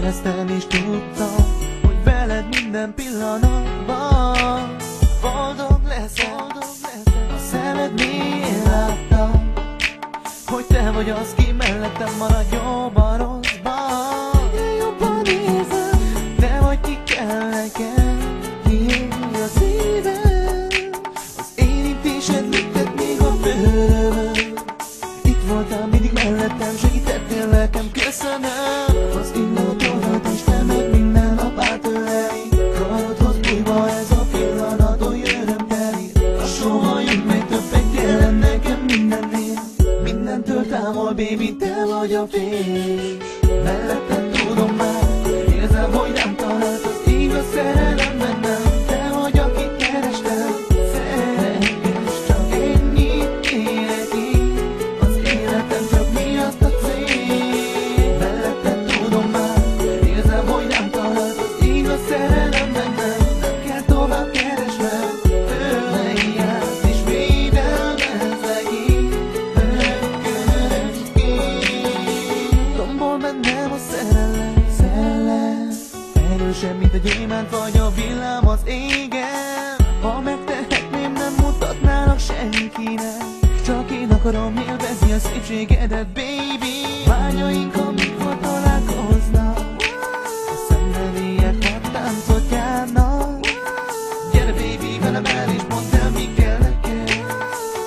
éreztem és tudtam, hogy veled minden pillanatban boldog leszel. A szemed mélyén láttam, hogy te vagy az, ki mellettem marad jobb a rosszban. Jobban érzem, te vagy, ki kell nekem, kiéri a szívem. Az érintésed lüktet még a bőrömön. Itt voltál mindig mellettem, segítettél nekem, köszönöm. Az illatodat és te meg minden nap átöleli. Karodhoz bújva ez a pillanat oly örömteli. A soha jön meg többet jelen nekem mindennél. Mindentől távol, baby, te vagy a fény. Melletted tudom már, érzem, hogy nem talált az igaz szerelem bennem. Te vagy, akit kerestem, szeretem, és csak ennyit élek így. Az életem csak miatt a cél. Melletted tudom már, érzem, hogy nem talált az igaz szerelem bennem. Nem kell tovább keresnem, tőle hiáz, és védelmezlek így. Tombol bennem a szerelem, erősebb, mint a gyémánt vagy a villám az égen. Ha megtehetném, nem mutatnálak senkinek, csak én akarom élvezni a szépségedet, baby. Vágyaink, amikor találkoznak, a szenvedélyek hat táncot járnak. Gyere, baby, velem el és mondd el, mi kell neked.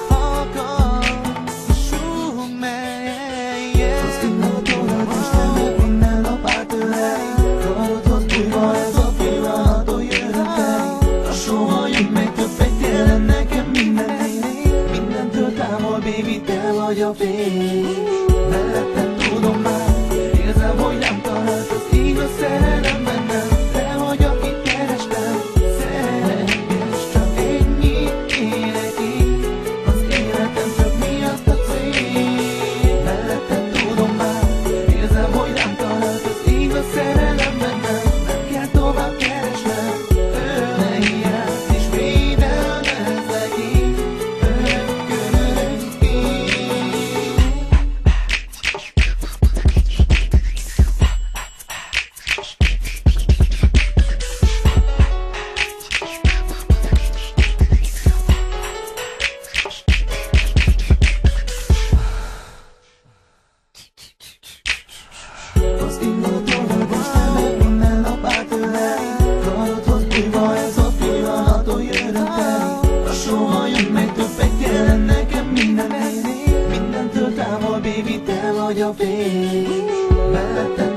Ha akarsz, súgd meg. Az illatodat és te meg minden nap átöleli. Karodhoz bújva ez a pillanat oly örömteli. A soha jön meg többet jelen nekem mindennél. Mindentől távol, baby, te vagy a fény. Melletted tudom már, érzem, hogy nem talált az igaz szerelem bennem. Te vagy, akit kerestem, szeretem, és csak ennyit élek így. Az életem csak miatt a cél. Melletted tudom már, érzem, hogy nem talált az igaz szerelem bennem. Nem kell tovább keresnem, tőle hiáz, és védelmezlek így. Az illatodat és te meg minden nap átöleli. Karodhoz bújva ez a pillanat oly örömteli. A soha jön meg többet jelen nekem mindennél. Mindentől távol, baby, te vagy a fény. Melletted